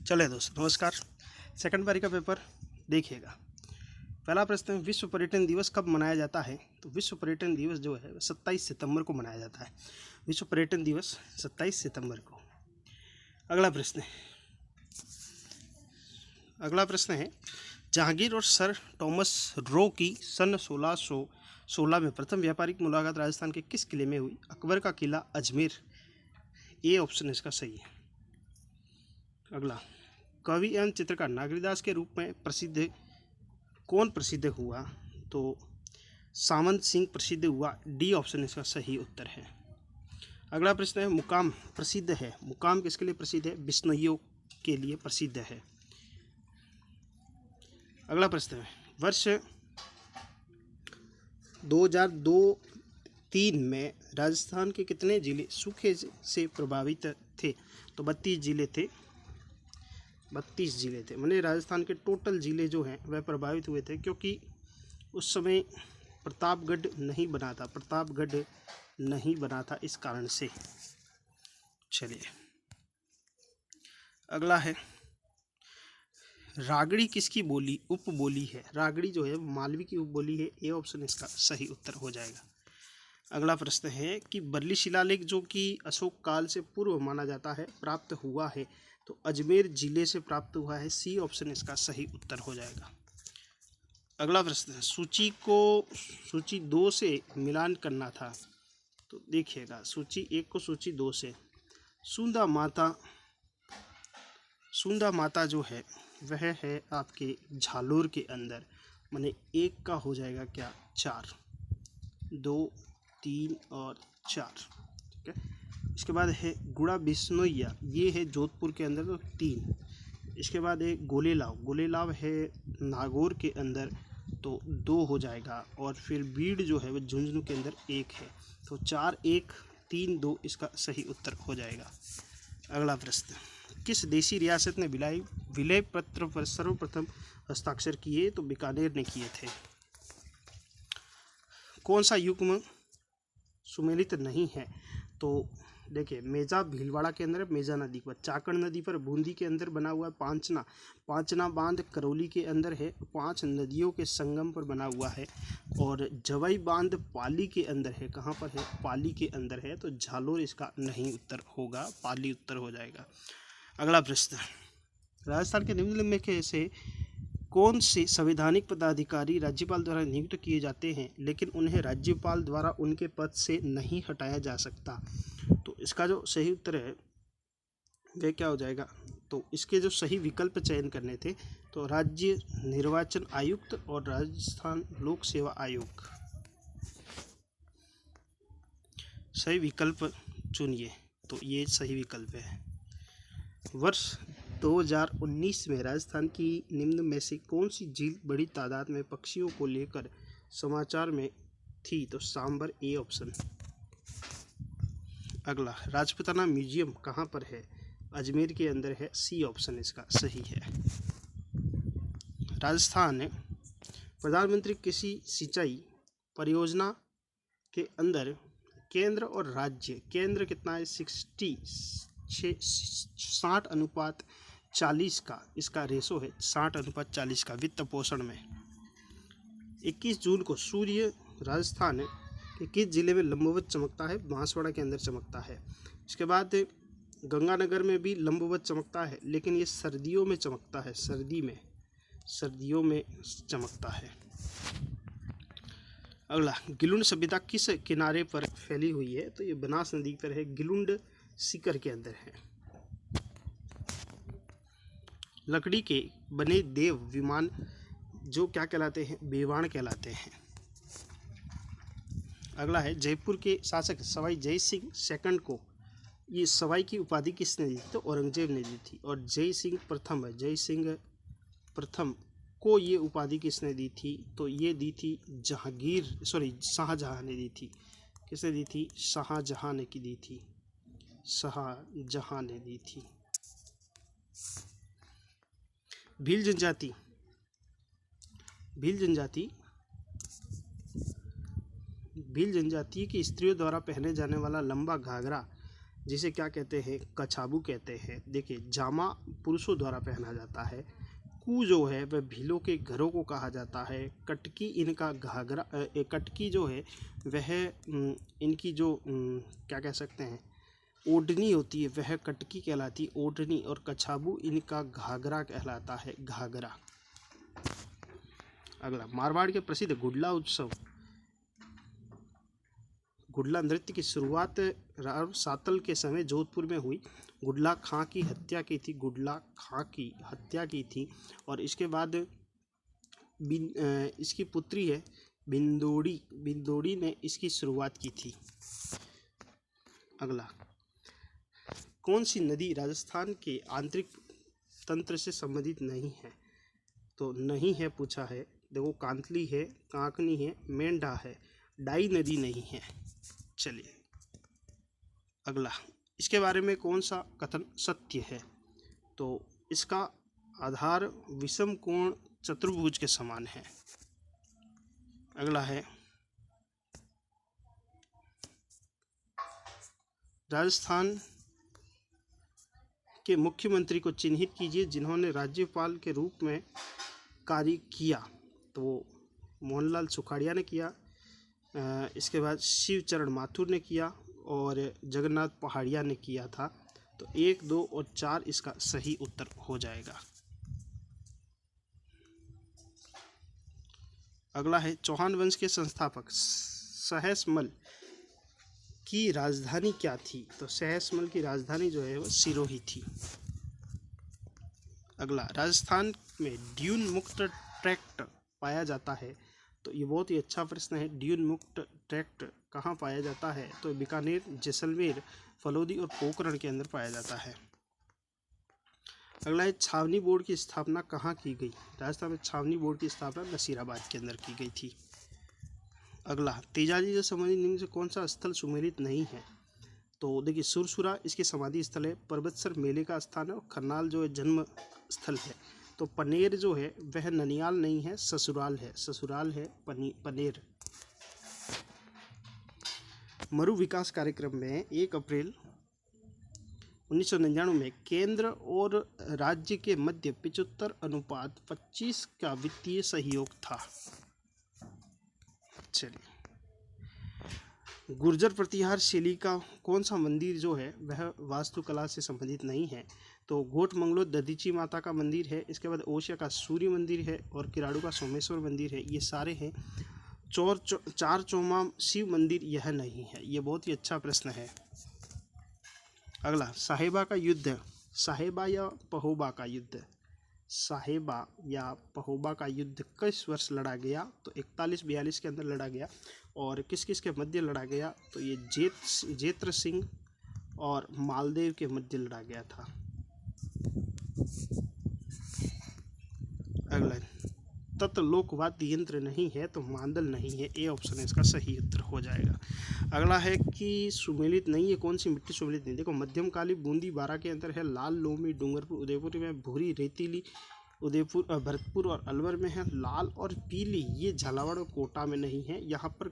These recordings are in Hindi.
चले दोस्तों, नमस्कार। सेकंड बारी का पेपर देखिएगा। पहला प्रश्न है, विश्व पर्यटन दिवस कब मनाया जाता है? तो विश्व पर्यटन दिवस जो है 27 सितंबर को मनाया जाता है। विश्व पर्यटन दिवस 27 सितंबर को। अगला प्रश्न है, जहांगीर और सर थॉमस रो की सन 1616 में प्रथम व्यापारिक मुलाकात राजस्थान के किस किले में हुई? अकबर का किला अजमेर। ए ऑप्शन इसका सही है। अगला, कवि एवं चित्रकार नागरीदास के रूप में कौन प्रसिद्ध हुआ? तो सामंत सिंह प्रसिद्ध हुआ। डी ऑप्शन इसका सही उत्तर है। अगला प्रश्न है, मुकाम प्रसिद्ध है। मुकाम किसके लिए प्रसिद्ध है? बिश्नोइयों के लिए प्रसिद्ध है। अगला प्रश्न है, वर्ष 2002-3 में राजस्थान के कितने जिले सूखे से प्रभावित थे? तो 32 जिले थे। 32 जिले थे, माने राजस्थान के टोटल जिले जो हैं वह प्रभावित हुए थे, क्योंकि उस समय प्रतापगढ़ नहीं बना था इस कारण से। चलिए, अगला है, रागड़ी किसकी उपबोली है? रागड़ी जो है मालवी की उपबोली है। ए ऑप्शन इसका सही उत्तर हो जाएगा। अगला प्रश्न है कि बर्ली शिलालेख जो कि अशोक काल से पूर्व माना जाता है प्राप्त हुआ है, तो अजमेर जिले से प्राप्त हुआ है। सी ऑप्शन इसका सही उत्तर हो जाएगा। अगला प्रश्न है, सूची 2 से मिलान करना था। तो देखिएगा, सूची 1 को सूची 2 से। सुंदा माता जो है वह है आपके झालोर के अंदर, माने 1 का हो जाएगा क्या? 4, 2, 3 और 4। ठीक है। इसके बाद है गुड़ा बिश्नोइया, ये है जोधपुर के अंदर, तो 3। इसके बाद है गोलेलाव है नागौर के अंदर, तो 2 हो जाएगा। और फिर बीड़ जो है वह झुंझुनू के अंदर 1 है, तो 4, 1, 3, 2 इसका सही उत्तर हो जाएगा। अगला प्रश्न, किस देशी रियासत ने विलय पत्र पर सर्वप्रथम हस्ताक्षर किए? तो बीकानेर ने किए थे। कौन सा युग्म सुमेलित नहीं है? तो देखिए, मेजा भीलवाड़ा के अंदर मेजा नदी पर, चाकण नदी पर बूंदी के अंदर बना हुआ है पांचना बांध करौली के अंदर है, 5 नदियों के संगम पर बना हुआ है। और जवई बांध पाली के अंदर है। कहाँ पर है? पाली के अंदर है, तो झालोर इसका नहीं उत्तर होगा, पाली उत्तर हो जाएगा। अगला प्रश्न, राजस्थान के निम्नलिखित में से कौन से संवैधानिक पदाधिकारी राज्यपाल द्वारा नियुक्त किए जाते हैं लेकिन उन्हें राज्यपाल द्वारा उनके पद से नहीं हटाया जा सकता? तो इसका जो सही उत्तर है वह क्या हो जाएगा? तो इसके जो सही विकल्प चयन करने थे, तो राज्य निर्वाचन आयुक्त और राजस्थान लोक सेवा आयोग। सही विकल्प चुनिए, तो ये सही विकल्प है। वर्ष 2019 में राजस्थान की निम्न में से कौन सी झील बड़ी तादाद में पक्षियों को लेकर समाचार में थी? तो सांबर। A option. अगला, राजपूताना म्यूजियम कहाँ पर है? अजमेर के अंदर है। सी ऑप्शन इसका सही है। राजस्थान प्रधानमंत्री कृषि सिंचाई परियोजना के अंदर केंद्र और राज्य, केंद्र कितना है? 60:40 का इसका रेशो है, 60:40 का वित्त पोषण में। 21 जून को सूर्य राजस्थान के किस जिले में लंबवत चमकता है? बांसवाड़ा के अंदर चमकता है। इसके बाद गंगानगर में भी लंबवत चमकता है, लेकिन ये सर्दियों में चमकता है, सर्दियों में चमकता है। अगला, गिलुंड सभ्यता किस किनारे पर फैली हुई है? तो ये बनास नदी पर है, गिलुंड सीकर के अंदर है। लकड़ी के बने देव विमान जो क्या कहलाते हैं? बेवाण कहलाते हैं। अगला है, जयपुर के शासक सवाई जय सिंह सेकंड को ये सवाई की उपाधि किसने दी? तो औरंगजेब ने दी थी। और जय सिंह प्रथम को ये उपाधि किसने दी थी? तो ये दी थी शाहजहां ने दी थी। किसने दी थी? शाहजहां ने दी थी। भील भील जनजाति की स्त्रियों द्वारा पहने जाने वाला लंबा घाघरा जिसे क्या कहते हैं, कछाबू कहते हैं। देखिए, जामा पुरुषों द्वारा पहना जाता है। कू जो है वह भीलों के घरों को कहा जाता है। कटकी इनका घाघरा, कटकी जो है वह इनकी जो क्या कह सकते हैं, ओढ़नी होती है, वह कटकी कहलाती है, ओढ़नी। और कछाबू इनका घाघरा कहलाता है, घाघरा। अगला, मारवाड़ के प्रसिद्ध गुडला उत्सव। गुडला नृत्य की शुरुआत सातल के समय जोधपुर में हुई। गुडला खां की हत्या की थी, गुडला खां की हत्या की थी। और इसके बाद इसकी पुत्री है बिंदोड़ी, बिंदोड़ी ने इसकी शुरुआत की थी। अगला, कौन सी नदी राजस्थान के आंतरिक तंत्र से संबंधित नहीं है? तो नहीं है पूछा है। देखो, कांतली है, कांकनी है, मेंढा है, डाई नदी नहीं है। चलिए अगला, इसके बारे में कौन सा कथन सत्य है? तो इसका आधार विषम कोण चतुर्भुज के समान है। अगला है, राजस्थान के मुख्यमंत्री को चिन्हित कीजिए जिन्होंने राज्यपाल के रूप में कार्य किया। तो मोहनलाल सुखाड़िया ने किया, इसके बाद शिवचरण माथुर ने किया और जगन्नाथ पहाड़िया ने किया था। तो 1, 2 और 4 इसका सही उत्तर हो जाएगा। अगला है, चौहान वंश के संस्थापक सहसमल की राजधानी क्या थी? तो सहसमल की राजधानी जो है वो सिरोही थी। अगला, राजस्थान में ड्यून मुक्त ट्रैक्ट पाया जाता है। तो ये बहुत ही अच्छा प्रश्न है। ड्यून मुक्त ट्रैक्ट कहाँ पाया जाता है? तो बीकानेर, जैसलमेर, फलोदी और पोखरण के अंदर पाया जाता है। अगला है, छावनी बोर्ड की स्थापना कहाँ की गई? राजस्थान में छावनी बोर्ड की स्थापना नसीराबाद के अंदर की गई थी। अगला, तेजाजी से संबंधित निम्न से कौन सा स्थल सुमेलित नहीं है? तो देखिए, सुरसुरा इसकी समाधि स्थल है, पर्वतसर मेले का स्थान है और खरनाल जो है जन्म स्थल है। तो पनेर जो है वह ननियाल नहीं है, ससुराल है, ससुराल है पनेर। मरु विकास कार्यक्रम में 1 अप्रैल 1999 में केंद्र और राज्य के मध्य 75:25 का वित्तीय सहयोग था। चलिए, गुर्जर प्रतिहार शैली का कौन सा मंदिर जो है वह वास्तुकला से संबंधित नहीं है? तो घोट मंगलो दधीची माता का मंदिर है, इसके बाद ओसिया का सूर्य मंदिर है और किराड़ू का सोमेश्वर मंदिर है, ये सारे हैं। चार चौमा शिव मंदिर यह नहीं है। ये बहुत ही अच्छा प्रश्न है। अगला, साहेबा का युद्ध, साहेबा या पहोबा का युद्ध, साहेबा या पहोबा का युद्ध किस वर्ष लड़ा गया? तो 41-42 के अंदर लड़ा गया। और किस किस के मध्य लड़ा गया? तो ये जेत्र सिंह और मालदेव के मध्य लड़ा गया था। अगला, तत्लोकवाद्य यंत्र नहीं है तो मांदल नहीं है, ए ऑप्शन है इसका सही उत्तर हो जाएगा। अगला है कि सुमेलित नहीं है, कौन सी मिट्टी सुमेलित नहीं? देखो, मध्यम काली बूंदी 12 के अंदर है, लाल लोमी डूंगरपुर उदयपुर में, भूरी रेतीली उदयपुर भरतपुर और अलवर में है, लाल और पीली ये झालावाड़ और कोटा में नहीं है। यहाँ पर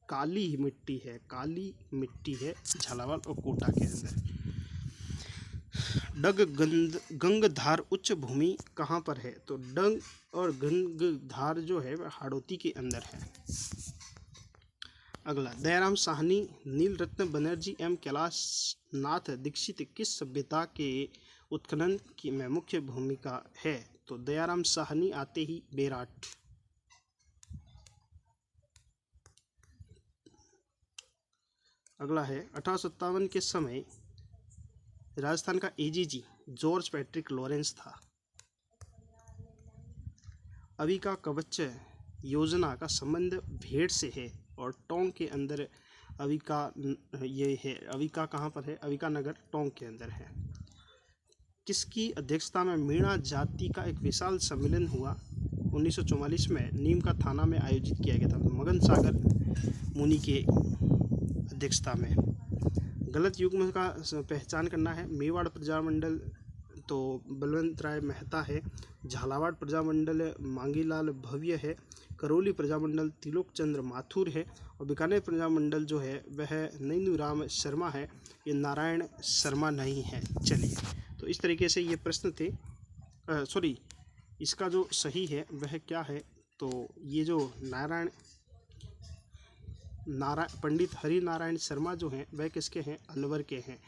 काली मिट्टी है, काली मिट्टी है झालावाड़ और कोटा के अंदर। डग गंगधार उच्च भूमि कहाँ पर है? तो डग और गंगधार जो है वह हाड़ौती के अंदर है। अगला, दयाराम साहनी, नील रत्न बनर्जी एवं कैलाश नाथ दीक्षित किस सभ्यता के उत्खनन की में मुख्य भूमिका है? तो दयाराम साहनी आते ही बेराट। अगला है, 1857 के समय राजस्थान का एजीजी जॉर्ज पैट्रिक लॉरेंस था। अभी का कवच योजना का संबंध भेड़ से है और टोंक के अंदर अभी का ये है। अभी का कहाँ पर है? अभी का नगर टोंक के अंदर है। किसकी अध्यक्षता में मीणा जाति का एक विशाल सम्मेलन हुआ? 1944 में नीम का थाना में आयोजित किया गया था, मगन सागर मुनि के अध्यक्षता में। गलत युग्म का पहचान करना है। मेवाड़ प्रजामंडल तो बलवंत राय मेहता है, झालावाड़ प्रजामंडल मांगीलाल भव्य है, करौली प्रजामंडल त्रिलोक चंद्र माथुर है और बीकानेर प्रजामंडल जो है वह नैनूराम शर्मा है, ये नारायण शर्मा नहीं है। चलिए, तो इस तरीके से ये प्रश्न थे। सॉरी, इसका जो सही है वह क्या है, तो ये जो पंडित हरि नारायण शर्मा जो हैं वह किसके हैं, अलवर के हैं।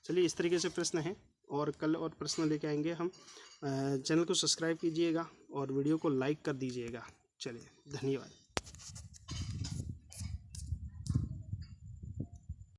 चलिए, इस तरीके से प्रश्न हैं और कल और प्रश्न लेके आएंगे हम। चैनल को सब्सक्राइब कीजिएगा और वीडियो को लाइक कर दीजिएगा। चलिए, धन्यवाद।